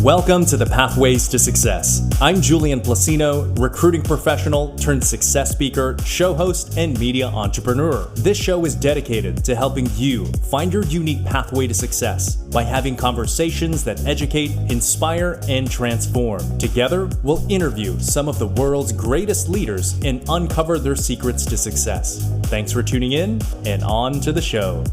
Welcome to the Pathways to Success. I'm Julian Placino, recruiting professional turned success speaker, show host, and media entrepreneur. This show is dedicated to helping you find your unique pathway to success by having conversations that educate, inspire, and transform. Together, we'll interview some of the world's greatest leaders and uncover their secrets to success. Thanks for tuning in, and on to the show.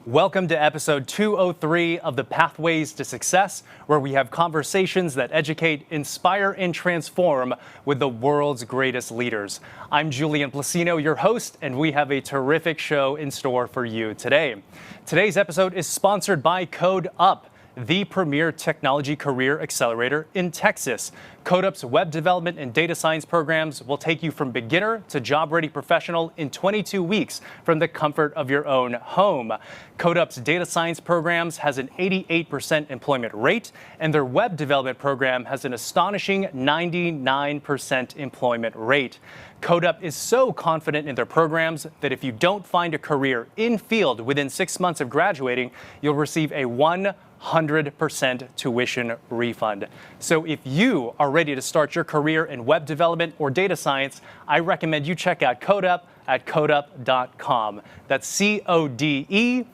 Welcome to episode 203 of the Pathways to Success, where we have conversations that educate, inspire, and transform with the world's greatest leaders. I'm Julian Placino, your host, and we have a terrific show in store for you today. Today's episode is sponsored by Code Up, the premier technology career accelerator in Texas. CodeUp's web development and data science programs will take you from beginner to job-ready professional in 22 weeks from the comfort of your own home. CodeUp's data science programs has an 88% employment rate, and their web development program has an astonishing 99% employment rate. CodeUp is so confident in their programs that if you don't find a career in field within 6 months of graduating, you'll receive a 100% tuition refund. So if you are ready to start your career in web development or data science, I recommend you check out CodeUp at codeup.com. That's CODEUP.com.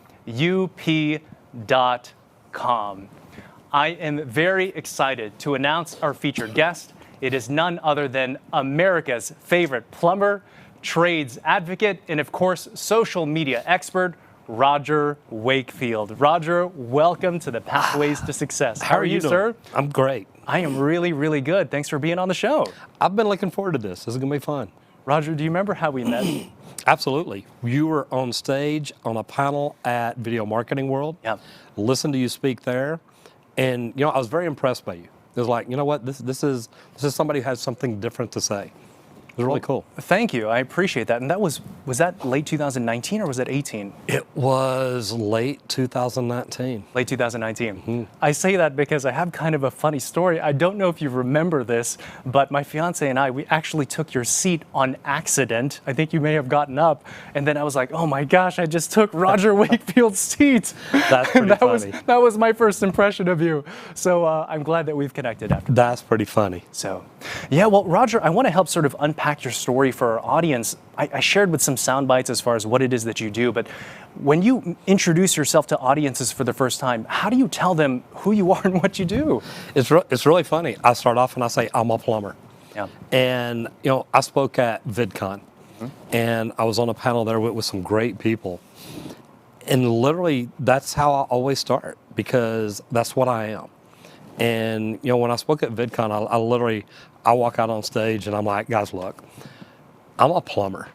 I am very excited to announce our featured guest. It is none other than America's favorite plumber, trades advocate, and of course, social media expert, Roger Wakefield. Roger, welcome to the Pathways to Success. How are you, sir? I'm great. I am really, really good. Thanks for being on the show. I've been looking forward to this. This is going to be fun. Roger, do you remember how we met? Absolutely. You were on stage on a panel at Video Marketing World. Yeah. Listened to you speak there, and I was very impressed by you. It was like, you know what, this is somebody who has something different to say. It was really cool. Thank you. I appreciate that. And was that late 2019 or was it 18? It was late 2019. Late 2019. I say that because I have kind of a funny story. I don't know if you remember this, but my fiance and I, we actually took your seat on accident. I think you may have gotten up, and then I was like, oh my gosh, I just took Roger Wakefield's seat. That's pretty funny. That was my first impression of you. So I'm glad that we've connected after that. That's pretty funny. So, yeah, well, Roger, I want to help sort of unpack your story for our audience. I shared with some sound bites as far as what it is that you do, but when you introduce yourself to audiences for the first time, how do you tell them who you are and what you do? It's really funny. I start off and I say, I'm a plumber. Yeah. And, I spoke at VidCon, and I was on a panel there with some great people. And literally, that's how I always start, because that's what I am. And, when I spoke at VidCon, I walk out on stage and I'm like, guys, look, I'm a plumber.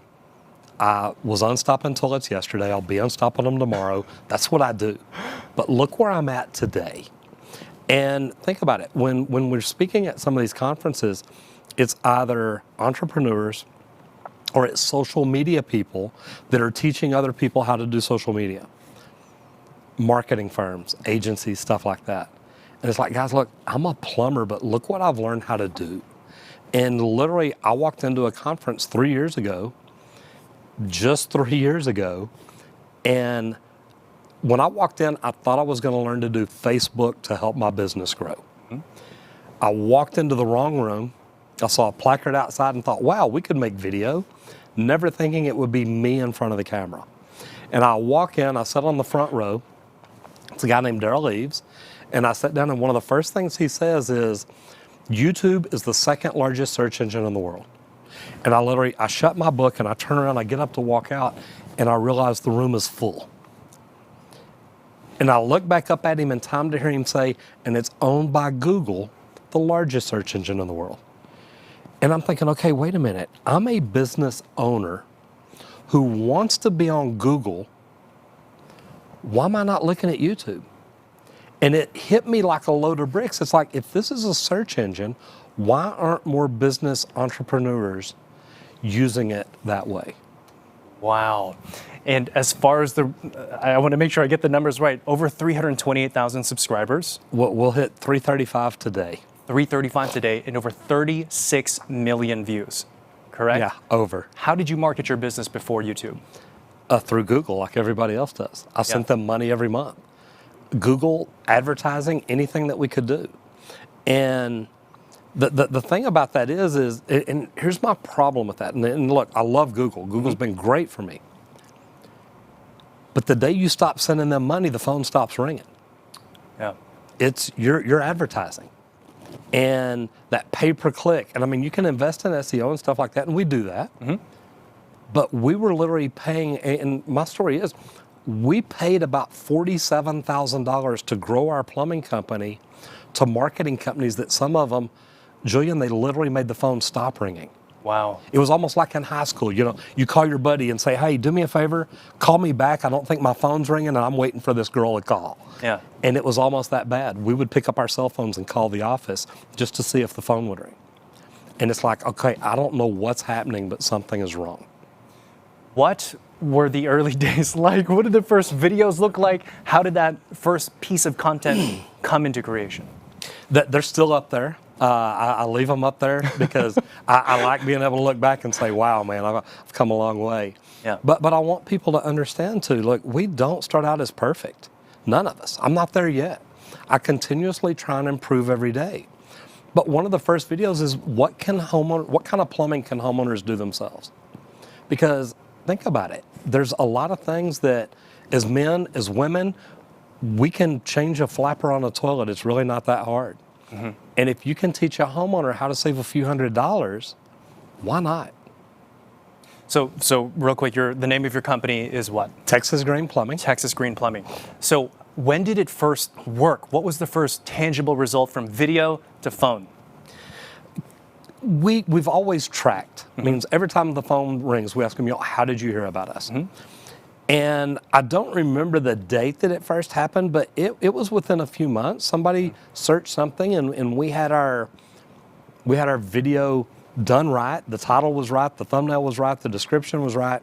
I was unstopping toilets yesterday. I'll be unstopping them tomorrow. That's what I do. But look where I'm at today. And think about it. When we're speaking at some of these conferences, it's either entrepreneurs or it's social media people that are teaching other people how to do social media. Marketing firms, agencies, stuff like that. And it's like, guys, look, I'm a plumber, but look what I've learned how to do. And literally, I walked into a conference 3 years ago, just 3 years ago, and when I walked in, I thought I was going to learn to do Facebook to help my business grow. I walked into the wrong room. I saw a placard outside and thought, wow, we could make video, never thinking it would be me in front of the camera. And I walk in, I sat on the front row. It's a guy named Daryl Eves. And I sat down, and one of the first things he says is, YouTube is the second largest search engine in the world. And I shut my book and I turn around, I get up to walk out, and I realize the room is full. And I look back up at him in time to hear him say, and it's owned by Google, the largest search engine in the world. And I'm thinking, okay, wait a minute. I'm a business owner who wants to be on Google. Why am I not looking at YouTube? And it hit me like a load of bricks. It's like, if this is a search engine, why aren't more business entrepreneurs using it that way? Wow. And as far as I want to make sure I get the numbers right, over 328,000 subscribers. We'll hit 335 today. 335 today and over 36 million views, correct? Yeah, over. How did you market your business before YouTube? Through Google, like everybody else does. I sent them money every month. Google advertising, anything that we could do. And the thing about that is and here's my problem with that. And look, I love Google. Google's been great for me. But the day you stop sending them money, the phone stops ringing. Yeah. It's you're advertising. And that pay-per-click. And I mean, you can invest in SEO and stuff like that, and we do that. But we were literally paying, and my story is, we paid about $47,000 to grow our plumbing company to marketing companies that some of them, Julian, they literally made the phone stop ringing. Wow. It was almost like in high school. You call your buddy and say, hey, do me a favor, call me back. I don't think my phone's ringing and I'm waiting for this girl to call. Yeah. And it was almost that bad. We would pick up our cell phones and call the office just to see if the phone would ring. And it's like, okay, I don't know what's happening, but something is wrong. What were the early days like? What did the first videos look like? How did that first piece of content come into creation? They're still up there. I leave them up there because I like being able to look back and say, wow, man, I've come a long way. Yeah. But I want people to understand too, look, we don't start out as perfect. None of us. I'm not there yet. I continuously try and improve every day. But one of the first videos is what kind of plumbing can homeowners do themselves? Because think about it. There's a lot of things that as men, as women, we can change a flapper on a toilet. It's really not that hard. And if you can teach a homeowner how to save a few $100s, why not? So real quick, the name of your company is what? Texas Green Plumbing. Texas Green Plumbing. So when did it first work? What was the first tangible result from video to phone? we've always tracked. Means every time the phone rings, we ask them, how did you hear about us? And I don't remember the date that it first happened, but it was within a few months. Somebody searched something, and we had our video done right. The title was right, the thumbnail was right, the description was right,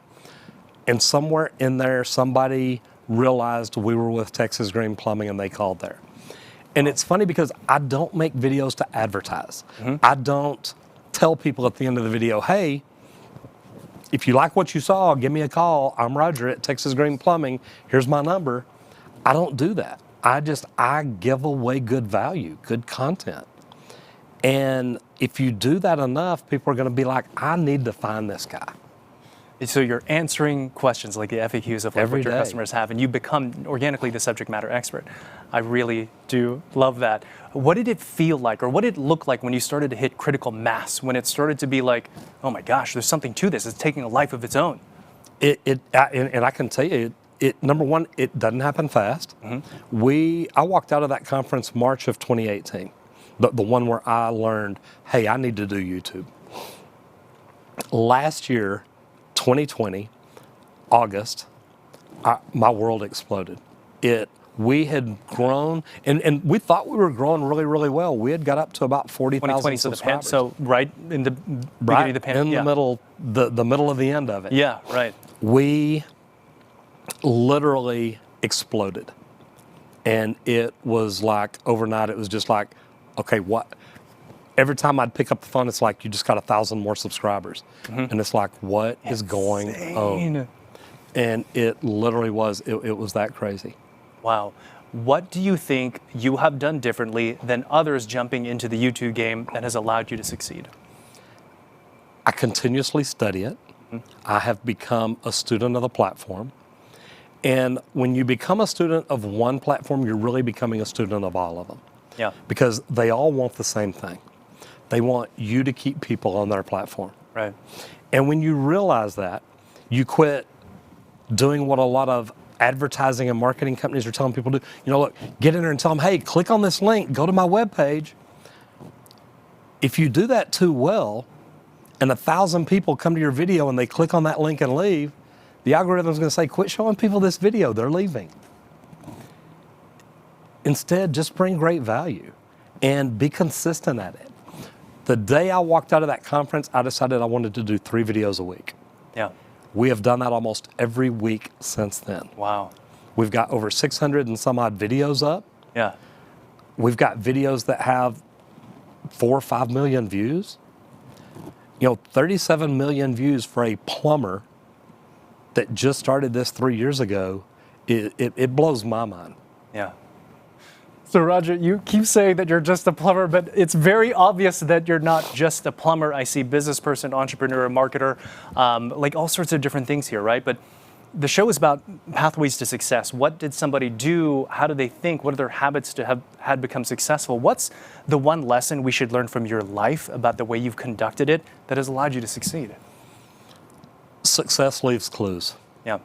and somewhere in there, somebody realized we were with Texas Green Plumbing, and they called there. And it's funny because I don't make videos to advertise. I don't tell people at the end of the video, hey, if you like what you saw, give me a call. I'm Roger at Texas Green Plumbing. Here's my number. I don't do that. I give away good value, good content. And if you do that enough, people are going to be like, I need to find this guy. So you're answering questions like the FAQs of like Every what your day. customers have, and you become organically the subject matter expert. I really do love that. What did it feel like, or what did it look like when you started to hit critical mass, when it started to be like, oh my gosh, there's something to this, it's taking a life of its own? And I can tell you, number one, it doesn't happen fast. I walked out of that conference March of 2018, the one where I learned, hey, I need to do YouTube. Last year, 2020, August, my world exploded. We had grown, and we thought we were growing really, really well. We had got up to about 40,000 subscribers. So right in the beginning of the pandemic. In the middle, the middle of the end of it. Yeah, right. We literally exploded. And it was like, overnight, it was just like, okay, what? Every time I'd pick up the phone, it's like, you just got 1,000 more subscribers. And it's like, what is going on? And it literally was, it was that crazy. Wow. What do you think you have done differently than others jumping into the YouTube game that has allowed you to succeed? I continuously study it. I have become a student of the platform. And when you become a student of one platform, you're really becoming a student of all of them. Yeah. Because they all want the same thing. They want you to keep people on their platform. Right. And when you realize that, you quit doing what a lot of advertising and marketing companies are telling people to do. Look, get in there and tell them, hey, click on this link, go to my webpage. If you do that too well, and 1,000 people come to your video and they click on that link and leave, the algorithm's going to say, quit showing people this video, they're leaving. Instead, just bring great value and be consistent at it. The day I walked out of that conference, I decided I wanted to do 3 videos a week. Yeah. We have done that almost every week since then. Wow. We've got over 600 and some odd videos up. Yeah. We've got videos that have 4 or 5 million views. 37 million views for a plumber that just started this 3 years ago, it blows my mind. Yeah. So Roger, you keep saying that you're just a plumber, but it's very obvious that you're not just a plumber. I see business person, entrepreneur, marketer, like all sorts of different things here, right? But the show is about pathways to success. What did somebody do? How do they think? What are their habits to have had become successful? What's the one lesson we should learn from your life about the way you've conducted it that has allowed you to succeed? Success leaves clues. Yeah.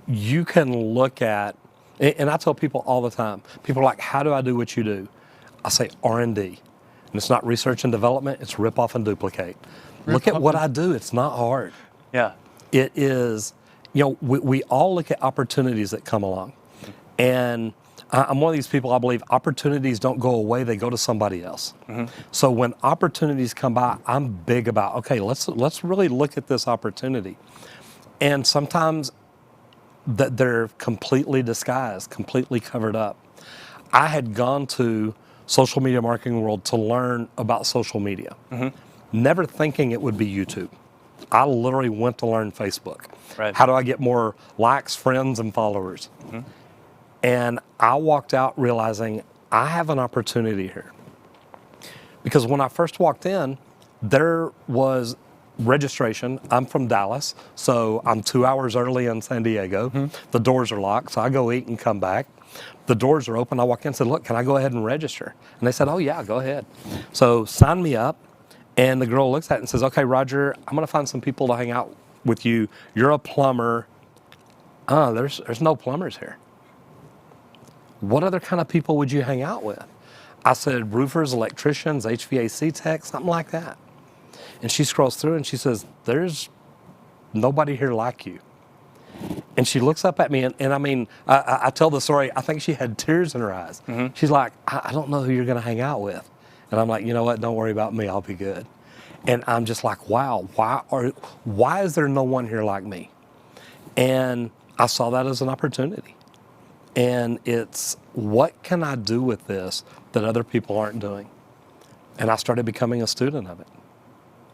You can look at, and I tell people all the time, people are like, how do I do what you do? I say R&D. And it's not research and development, it's rip off and duplicate. Look at what I do, it's not hard. Yeah. It is, we all look at opportunities that come along. And I'm one of these people, I believe opportunities don't go away, they go to somebody else. So when opportunities come by, I'm big about, okay, let's really look at this opportunity. And sometimes that they're completely disguised, completely covered up. I had gone to social media marketing world to learn about social media, never thinking it would be YouTube. I literally went to learn Facebook. Right. How do I get more likes, friends, and followers? And I walked out realizing I have an opportunity here. Because when I first walked in, there was registration. I'm from Dallas, so I'm 2 hours early in San Diego. The doors are locked, so I go eat and come back. The doors are open. I walk in and said, look, can I go ahead and register? And they said, oh yeah, go ahead. So sign me up. And the girl looks at it and says, okay, Roger, I'm going to find some people to hang out with you. You're a plumber. There's no plumbers here. What other kind of people would you hang out with? I said, roofers, electricians, HVAC techs, something like that. And she scrolls through and she says, there's nobody here like you. And she looks up at me, and I mean, I tell the story, I think she had tears in her eyes. She's like, I don't know who you're going to hang out with. And I'm like, you know what, don't worry about me, I'll be good. And I'm just like, wow, why is there no one here like me? And I saw that as an opportunity. And it's, what can I do with this that other people aren't doing? And I started becoming a student of it.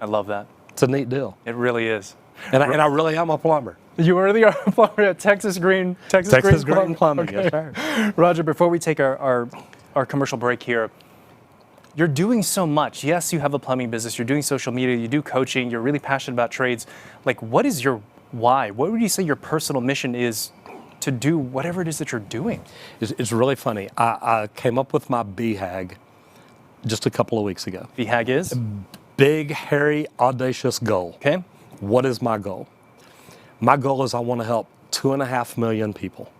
I love that. It's a neat deal. It really is. And I really am a plumber. You really are a plumber at Texas Green Plumbing, okay. yes, sir. Roger, before we take our commercial break here, you're doing so much. Yes, you have a plumbing business, you're doing social media, you do coaching, you're really passionate about trades. Like, what is your why? What would you say your personal mission is to do whatever it is that you're doing? It's really funny. I came up with my BHAG just a couple of weeks ago. BHAG is? Big, hairy, audacious goal. Okay. What is my goal? My goal is I want to help 2.5 million people.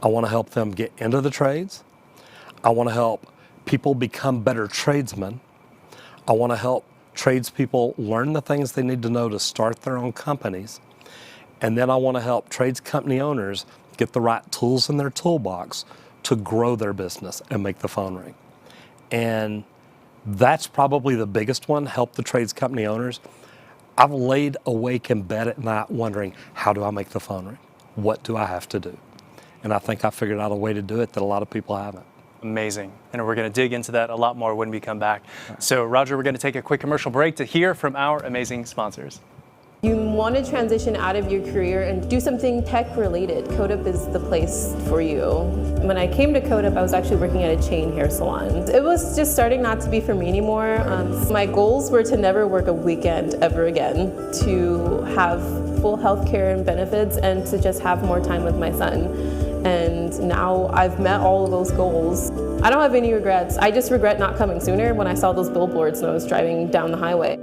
I want to help them get into the trades. I want to help people become better tradesmen. I want to help tradespeople learn the things they need to know to start their own companies. And then I want to help trades company owners get the right tools in their toolbox to grow their business and make the phone ring. And that's probably the biggest one, help the trades company owners. I've laid awake in bed at night wondering, how do I make the phone ring? What do I have to do? And I think I figured out a way to do it that a lot of people haven't. Amazing. And we're going to dig into that a lot more when we come back. So, Roger, we're going to take a quick commercial break to hear from our amazing sponsors. You want to transition out of your career and do something tech related. CodeUp is the place for you. When I came to CodeUp, I was actually working at a chain hair salon. It was just starting not to be for me anymore. My goals were to never work a weekend ever again, to have full health care and benefits, and to just have more time with my son. And now I've met all of those goals. I don't have any regrets. I just regret not coming sooner when I saw those billboards when I was driving down the highway.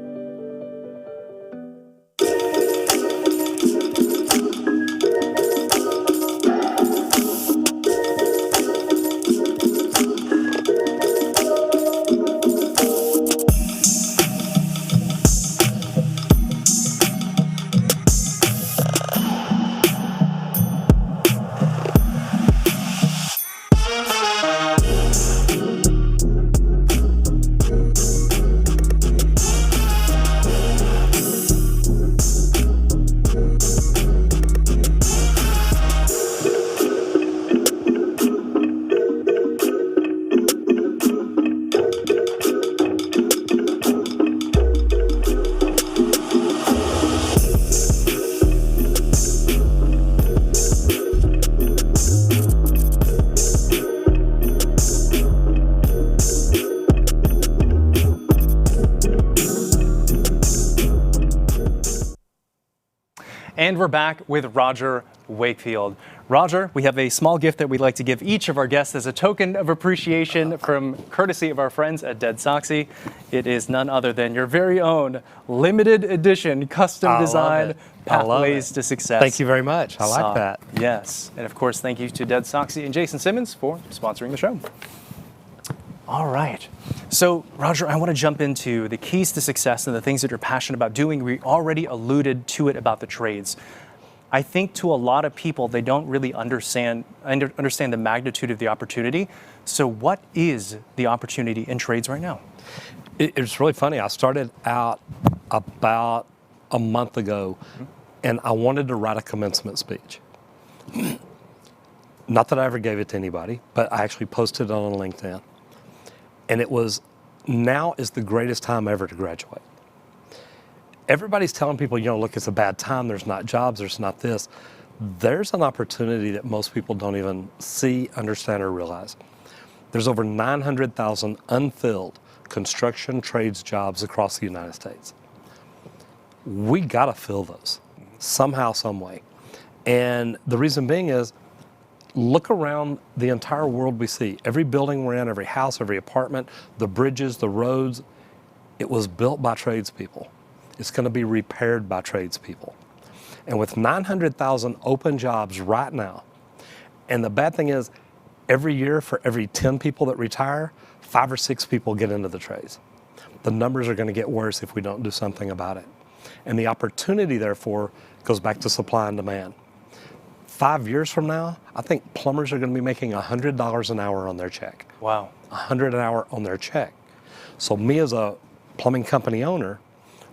And we're back with Roger Wakefield. Roger, we have a small gift that we'd like to give each of our guests as a token of appreciation from courtesy of our friends at Dead Soxy. It is none other than your very own limited edition, custom designed Pathways to Success. Thank you very much. I like that. Yes. And of course, thank you to Dead Soxy and Jason Simmons for sponsoring the show. All right. So, Roger, I want to jump into the keys to success and the things that you're passionate about doing. We already alluded to it about the trades. I think to a lot of people, they don't really understand the magnitude of the opportunity. So what is the opportunity in trades right now? It's really funny. I started out about a month ago, and I wanted to write a commencement speech. Not that I ever gave it to anybody, but I actually posted it on LinkedIn. And it was, now is the greatest time ever to graduate. Everybody's telling people, look, it's a bad time. There's not jobs. There's not this. There's an opportunity that most people don't even see, understand, or realize. There's over 900,000 unfilled construction trades jobs across the United States. We got to fill those somehow, some way. And the reason being is, look around the entire world we see. Every building we're in, every house, every apartment, the bridges, the roads, it was built by tradespeople. It's going to be repaired by tradespeople. And with 900,000 open jobs right now, and the bad thing is, every year for every 10 people that retire, 5 or 6 people get into the trades. The numbers are going to get worse if we don't do something about it. And the opportunity, therefore, goes back to supply and demand. 5 years from now, I think plumbers are going to be making $100 an hour on their check. Wow. $100 an hour on their check. So me as a plumbing company owner,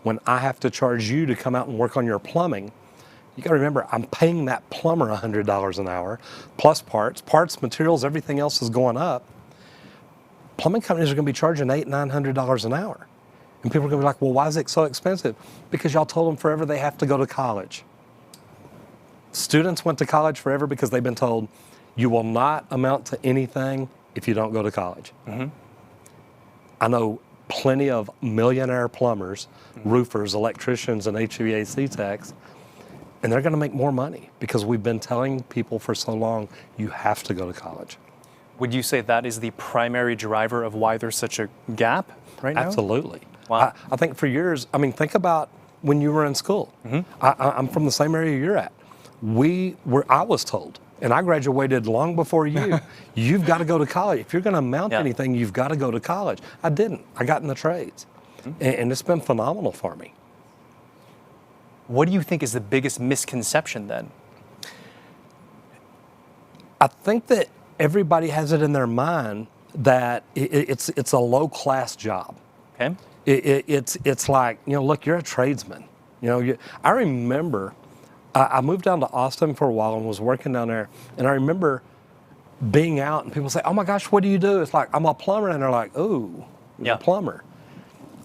when I have to charge you to come out and work on your plumbing, you got to remember, I'm paying that plumber $100 an hour, plus parts, materials, everything else is going up. Plumbing companies are going to be charging $800, $900 an hour. And people are going to be like, well, why is it so expensive? Because y'all told them forever they have to go to college. Students went to college forever because they've been told, you will not amount to anything if you don't go to college. Mm-hmm. I know plenty of millionaire plumbers, roofers, electricians, and HVAC techs, and they're going to make more money because we've been telling people for so long, you have to go to college. Would you say that is the primary driver of why there's such a gap right now? Absolutely. Wow. I think for years, I mean, think about when you were in school. Mm-hmm. I'm from the same area you're at. I was told, and I graduated long before you, you've got to go to college. If you're going to amount to anything, you've got to go to college. I didn't. I got in the trades. Mm-hmm. And it's been phenomenal for me. What do you think is the biggest misconception then? I think that everybody has it in their mind that it's a low-class job. Okay. It's like, look, you're a tradesman. I remember I moved down to Austin for a while and was working down there, and I remember being out and people say, oh my gosh, what do you do? It's like, I'm a plumber, and they're like, ooh, you're a plumber.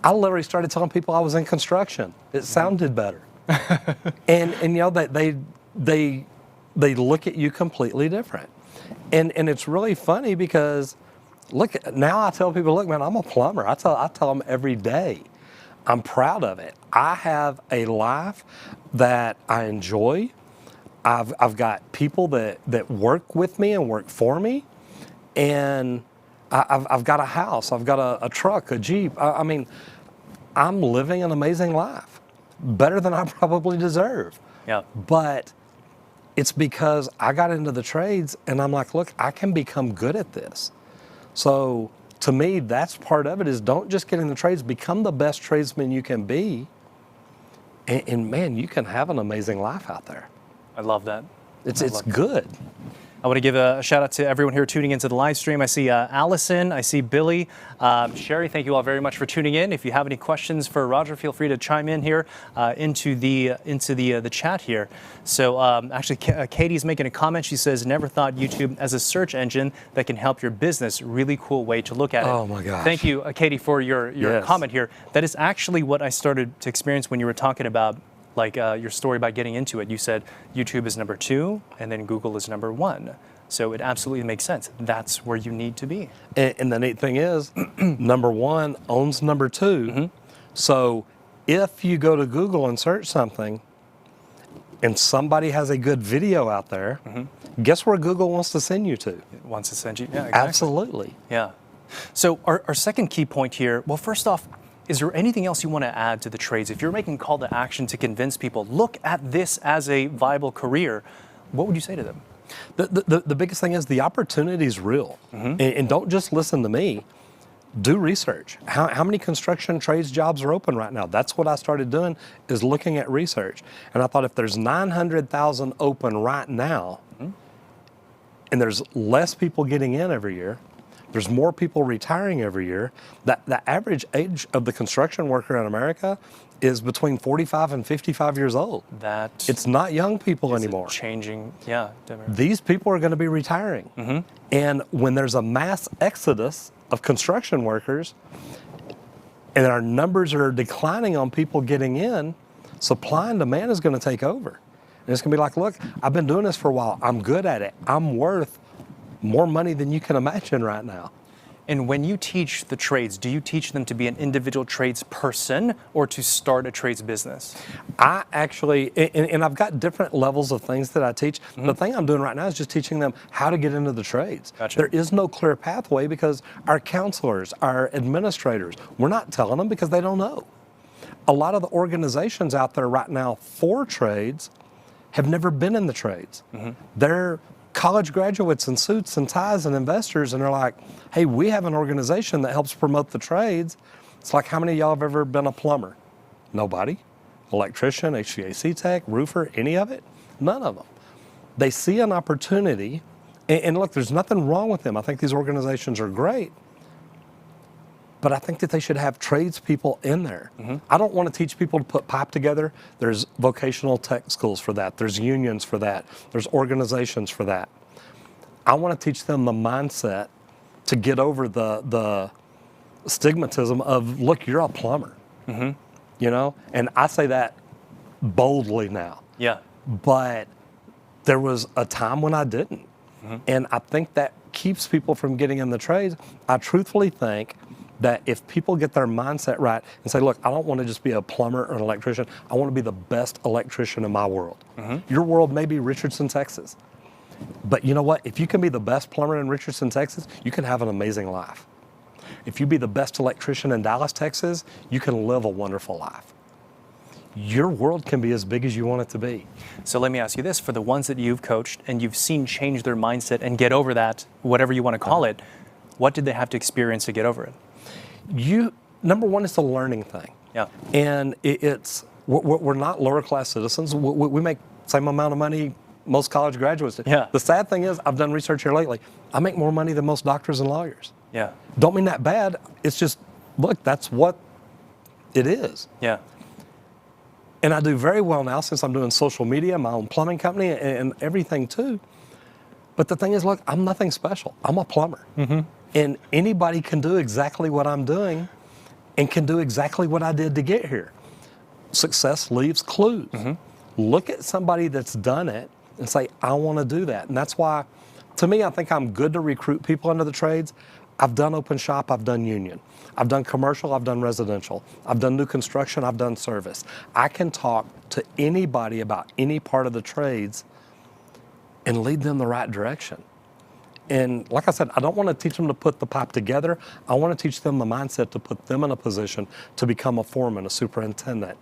I literally started telling people I was in construction. It sounded better. and they look at you completely different. And it's really funny because, look, now I tell people, look, man, I'm a plumber. I tell them every day. I'm proud of it. I have a life that I enjoy. I've got people that work with me and work for me. And I've got a house. I've got a truck, a Jeep. I mean, I'm living an amazing life. Better than I probably deserve. Yeah. But it's because I got into the trades and I'm like, look, I can become good at this. So to me, that's part of it, is don't just get in the trades, become the best tradesman you can be. And man, you can have an amazing life out there. I love that. It's good. I want to give a shout out to everyone here tuning into the live stream. I see Allison, I see Billy, Sherry. Thank you all very much for tuning in. If you have any questions for Roger, feel free to chime in here into the chat here. So actually, Katie's making a comment. She says, "Never thought YouTube as a search engine that can help your business. Really cool way to look at it." Oh my gosh! Thank you, Katie, for your comment here. That is actually what I started to experience when you were talking about, like your story about getting into it. You said YouTube is number 2 and then Google is number 1. So it absolutely makes sense. That's where you need to be. And the neat thing is, number 1 owns number 2. Mm-hmm. So if you go to Google and search something and somebody has a good video out there, mm-hmm. guess where Google wants to send you to? It wants to send you, yeah, exactly. Absolutely. Yeah. So our second key point here, well, first off, is there anything else you want to add to the trades? If you're making call to action to convince people, look at this as a viable career, what would you say to them? The biggest thing is the opportunity is real. Mm-hmm. And don't just listen to me. Do research. How many construction trades jobs are open right now? That's what I started doing, is looking at research. And I thought, if there's 900,000 open right now, mm-hmm. and there's less people getting in every year, there's more people retiring every year. The average age of the construction worker in America is between 45 and 55 years old. It's not young people anymore. Changing, yeah. These people are going to be retiring. Mm-hmm. And when there's a mass exodus of construction workers and our numbers are declining on people getting in, supply and demand is going to take over. And it's going to be like, look, I've been doing this for a while. I'm good at it. I'm worth more money than you can imagine right now. And when you teach the trades, do you teach them to be an individual trades person or to start a trades business? I actually, and I've got different levels of things that I teach. Mm-hmm. The thing I'm doing right now is just teaching them how to get into the trades. Gotcha. There is no clear pathway because our counselors, our administrators, we're not telling them because they don't know. A lot of the organizations out there right now for trades have never been in the trades. Mm-hmm. college graduates in suits and ties and investors, and they're like, hey, we have an organization that helps promote the trades. It's like, how many of y'all have ever been a plumber? Nobody. Electrician, HVAC tech, roofer, any of it? None of them. They see an opportunity, and look, there's nothing wrong with them. I think these organizations are great, but I think that they should have tradespeople in there. I don't want to teach people to put pipe together. There's vocational tech schools for that. There's unions for that. There's organizations for that. I want to teach them the mindset to get over the stigmatism of, look, you're a plumber. You know? And I say that boldly now. Yeah. But there was a time when I didn't. And I think that keeps people from getting in the trades. I truthfully think that if people get their mindset right and say, look, I don't want to just be a plumber or an electrician. I want to be the best electrician in my world. Your world may be Richardson, Texas. But you know what? If you can be the best plumber in Richardson, Texas, you can have an amazing life. If you be the best electrician in Dallas, Texas, you can live a wonderful life. Your world can be as big as you want it to be. So let me ask you this, for the ones that you've coached and you've seen change their mindset and get over that, whatever you want to call it, what did they have to experience to get over it? Number one, it's a learning thing. Yeah. And we're not lower class citizens. We make the same amount of money most college graduates do. Yeah. The sad thing is, I've done research here lately, I make more money than most doctors and lawyers. Yeah. Don't mean that bad. It's just, look, that's what it is. Yeah. And I do very well now since I'm doing social media, my own plumbing company, and everything too. But the thing is, look, I'm nothing special. I'm a plumber. And anybody can do exactly what I'm doing and can do exactly what I did to get here. Success leaves clues. Look at somebody that's done it and say, I want to do that. And that's why, to me, I think I'm good to recruit people into the trades. I've done open shop, I've done union. I've done commercial, I've done residential. I've done new construction, I've done service. I can talk to anybody about any part of the trades and lead them the right direction. And like I said, I don't want to teach them to put the pipe together. I want to teach them the mindset to put them in a position to become a foreman, a superintendent,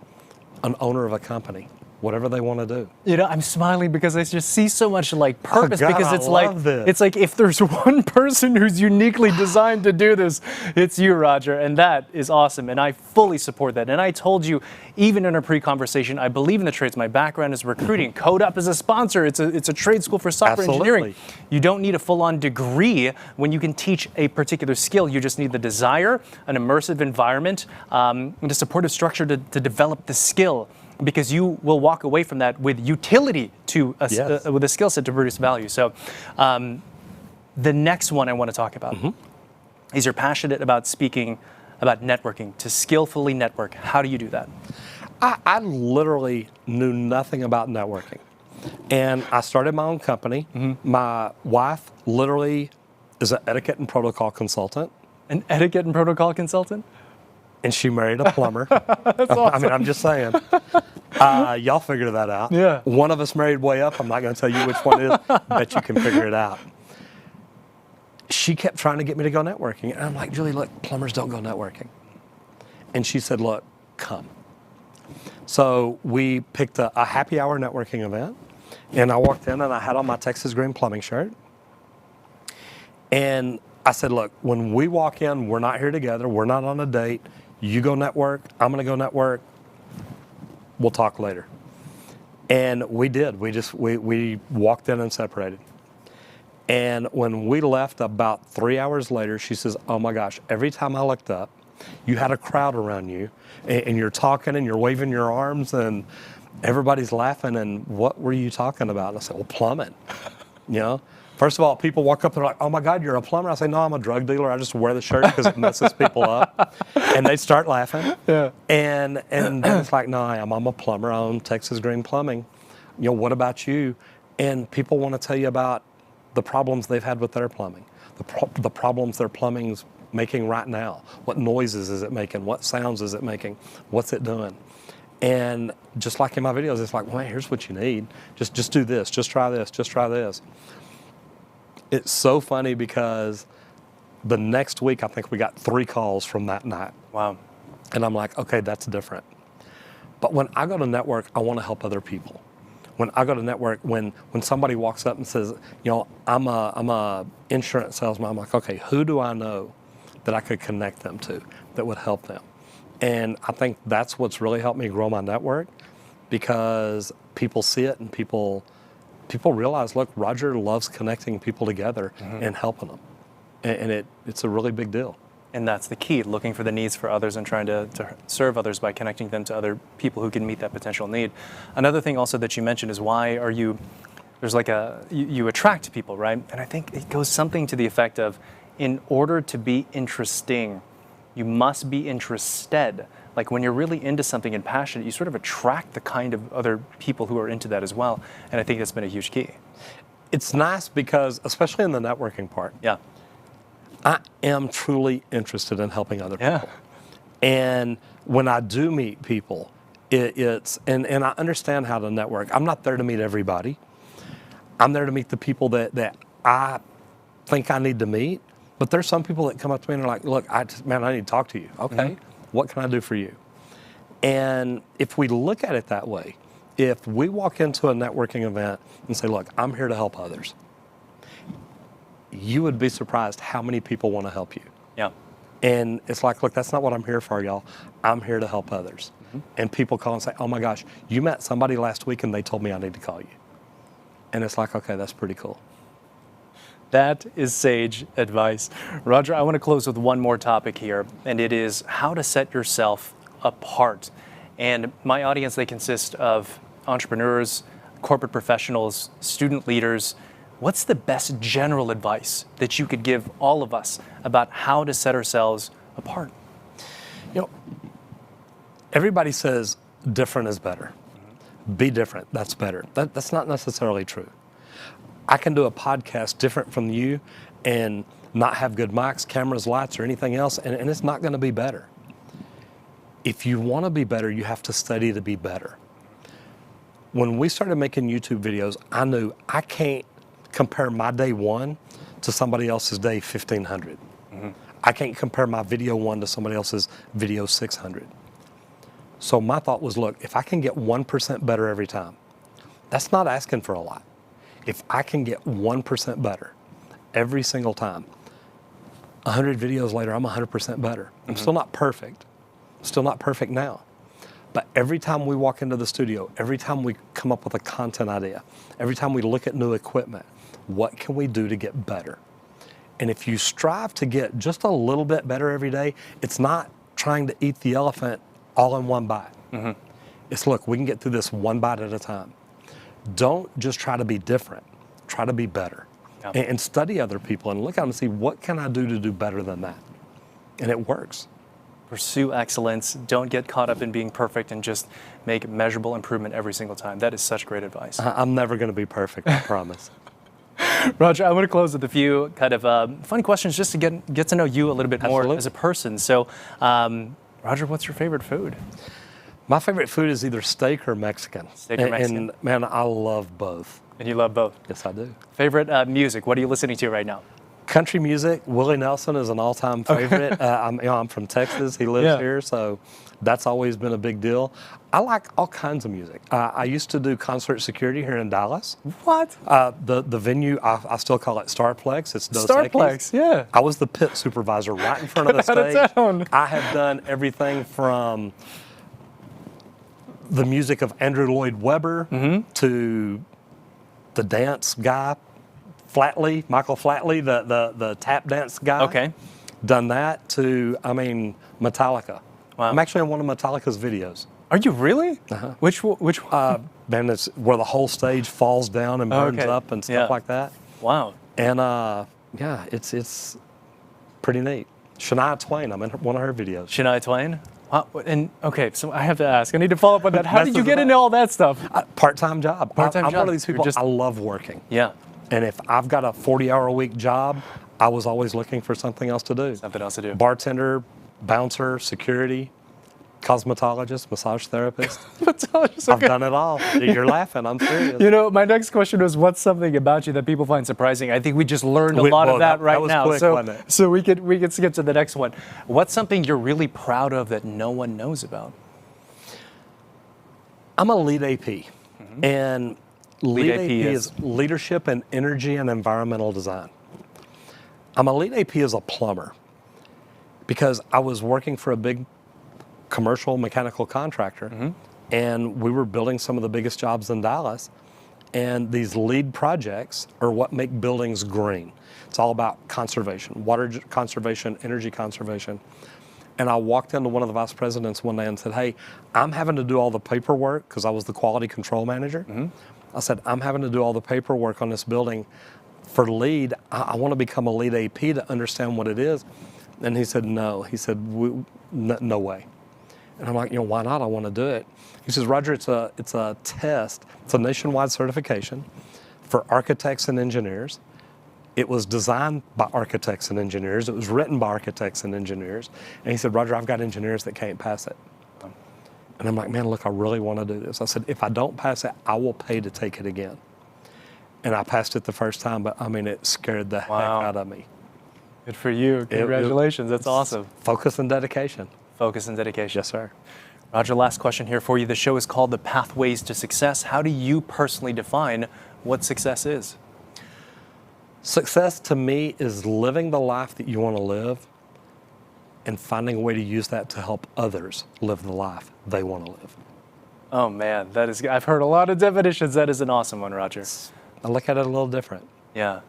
an owner of a company, whatever they want to do. You know, I'm smiling because I just see so much like purpose, God, because I love this. it's like if there's one person who's uniquely designed to do this, it's you, Roger, and that is awesome. And I fully support that. And I told you, even in our pre-conversation, I believe in the trades. My background is recruiting. Code Up is a sponsor. It's a trade school for software engineering. You don't need a full-on degree when you can teach a particular skill. You just need the desire, an immersive environment, and a supportive structure to develop the skill. Because you will walk away from that with utility to with a skill set to produce value. So the next one I want to talk about is you're passionate about speaking about networking, to skillfully network. How do you do that? I literally knew nothing about networking. And I started my own company. My wife literally is an etiquette and protocol consultant. An etiquette and protocol consultant? And she married a plumber. That's awesome. I mean, I'm just saying. Y'all figure that out. Yeah. One of us married way up. I'm not going to tell you which one it is. Bet you can figure it out. She kept trying to get me to go networking. And I'm like, Julie, look, plumbers don't go networking. And she said, look, come. So we picked a happy hour networking event. And I walked in and I had on my Texas Green plumbing shirt. And I said, look, when we walk in, we're not here together. We're not on a date. You go network. I'm going to go network. We'll talk later. And we did. We walked in and separated. And when we left about 3 hours later, she says, oh my gosh, every time I looked up, you had a crowd around you and you're talking and you're waving your arms and everybody's laughing. And what were you talking about? And I said, well, plumbing, you know? First of all, people walk up and they're like, oh my God, you're a plumber. I say, no, I'm a drug dealer. I just wear the shirt because it messes people up. And they start laughing. Yeah. And then it's like, no, I'm a plumber. I own Texas Green Plumbing. You know, what about you? And people want to tell you about the problems they've had with their plumbing, the problems their plumbing's making right now. What noises is it making? What sounds is it making? What's it doing? And just like in my videos, it's like, well, here's what you need. Just do this. Just try this. Just try this. It's so funny because the next week, I think we got 3 calls from that night. Wow. And I'm like, okay, that's different. But when I go to network, I want to help other people. When I go to network, when somebody walks up and says, I'm a insurance salesman, I'm like, okay, who do I know that I could connect them to that would help them? And I think that's what's really helped me grow my network, because people see it and people realize, look, Roger loves connecting people together and helping them. And it's a really big deal. And that's the key, looking for the needs for others and trying to serve others by connecting them to other people who can meet that potential need. Another thing also that you mentioned is you attract people, right? And I think it goes something to the effect of, in order to be interesting, you must be interested. Like when you're really into something and passionate, you sort of attract the kind of other people who are into that as well. And I think that's been a huge key. It's nice because, especially in the networking part, yeah, I am truly interested in helping other people. Yeah. And when I do meet people, and I understand how to network. I'm not there to meet everybody. I'm there to meet the people that I think I need to meet. But there's some people that come up to me and are like, look, I need to talk to you. Okay, what can I do for you? And if we look at it that way, if we walk into a networking event and say, look, I'm here to help others, you would be surprised how many people want to help you. Yeah. And it's like, look, that's not what I'm here for, y'all. I'm here to help others. And people call and say, oh my gosh, you met somebody last week and they told me I need to call you. And it's like, okay, that's pretty cool. That is sage advice. Roger, I want to close with one more topic here, and it is how to set yourself apart. And my audience, they consist of entrepreneurs, corporate professionals, student leaders. What's the best general advice that you could give all of us about how to set ourselves apart? Everybody says different is better. Be different, that's better. That's not necessarily true. I can do a podcast different from you and not have good mics, cameras, lights, or anything else, and it's not going to be better. If you want to be better, you have to study to be better. When we started making YouTube videos, I knew I can't compare my day 1 to somebody else's day 1500. I can't compare my video 1 to somebody else's video 600. So my thought was, look, if I can get 1% better every time, that's not asking for a lot. If I can get 1% better every single time, 100 videos later, I'm 100% better. I'm still not perfect. Still not perfect now. But every time we walk into the studio, every time we come up with a content idea, every time we look at new equipment, what can we do to get better? And if you strive to get just a little bit better every day, it's not trying to eat the elephant all in one bite. It's, look, we can get through this one bite at a time. Don't just try to be different. Try to be better. Yep. And study other people and look at them and see, what can I do to do better than that? And it works. Pursue excellence. Don't get caught up in being perfect, and just make measurable improvement every single time. That is such great advice. I'm never going to be perfect, I promise. Roger, I want to close with a few kind of fun questions just to get to know you a little bit more as a person. So, Roger, what's your favorite food? My favorite food is either steak or Mexican. Steak or Mexican. And man, I love both. And you love both? Yes, I do. Favorite music? What are you listening to right now? Country music. Willie Nelson is an all-time favorite. I'm from Texas. He lives here, so that's always been a big deal. I like all kinds of music. I used to do concert security here in Dallas. What? The venue, I still call it Starplex. It's Dos Starplex, Equis. Yeah. I was the pit supervisor right in front of the stage. Out of town. I have done everything from the music of Andrew Lloyd Webber to the dance guy, Michael Flatley, the tap dance guy. Okay. Done that to, Metallica. Wow. I'm actually in one of Metallica's videos. Are you really? Which Man, it's where the whole stage falls down and burns up and stuff like that. Wow. And it's pretty neat. Shania Twain, I'm in one of her videos. Shania Twain? Wow. And okay, so I have to ask. I need to follow up on that. How did you get into all that stuff? Part-time job. I'm job. one of these people, I love working. Yeah. And if I've got a 40-hour-a-week job, I was always looking for something else to do. Something else to do. Bartender, bouncer, security, cosmetologist, massage therapist. I've done it all. You're laughing. I'm serious. You know, my next question was, what's something about you that people find surprising? I think we just learned a lot of that right now. Quick, wasn't it? So we could skip to the next one. What's something you're really proud of that no one knows about? I'm a lead AP. And Lead AP is leadership in energy and environmental design. I'm a lead AP as a plumber because I was working for a big commercial mechanical contractor, and we were building some of the biggest jobs in Dallas. And these lead projects are what make buildings green. It's all about conservation, water conservation, energy conservation. And I walked into one of the vice presidents one day and said, hey, I'm having to do all the paperwork because I was the quality control manager. I said, I'm having to do all the paperwork on this building for lead. I want to become a lead AP to understand what it is. And he said, no. He said, no way. And I'm like, why not? I want to do it. He says, Roger, it's a test. It's a nationwide certification for architects and engineers. It was designed by architects and engineers. It was written by architects and engineers. And he said, Roger, I've got engineers that can't pass it. And I'm like, man, look, I really want to do this. I said, if I don't pass it, I will pay to take it again. And I passed it the first time, but I mean, it scared the heck out of me. Good for you. Congratulations. That's awesome. Focus and dedication. Focus and dedication. Yes, sir. Roger, last question here for you. The show is called The Pathways to Success. How do you personally define what success is? Success to me is living the life that you want to live and finding a way to use that to help others live the life they want to live. Oh man, I've heard a lot of definitions. That is an awesome one, Roger. I look at it a little different. Yeah,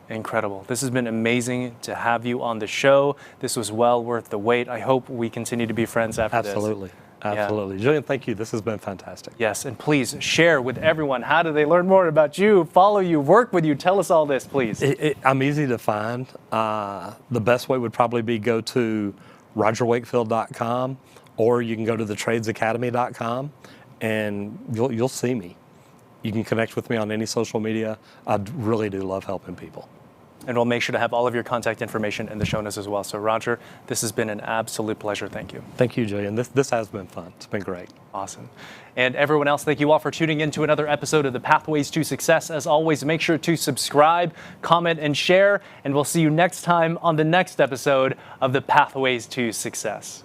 incredible. This has been amazing to have you on the show. This was well worth the wait. I hope we continue to be friends after this. Absolutely. Absolutely. Yeah. Julian, thank you. This has been fantastic. Yes, and please share with everyone. How do they learn more about you, follow you, work with you? Tell us all this, please. I'm easy to find. The best way would probably be go to rogerwakefield.com, or you can go to thetradesacademy.com, and you'll see me. You can connect with me on any social media. I really do love helping people. And we'll make sure to have all of your contact information in the show notes as well. So Roger, this has been an absolute pleasure. Thank you. Thank you, Julian. This has been fun. It's been great. Awesome. And everyone else, thank you all for tuning in to another episode of The Pathways to Success. As always, make sure to subscribe, comment, and share. And we'll see you next time on the next episode of The Pathways to Success.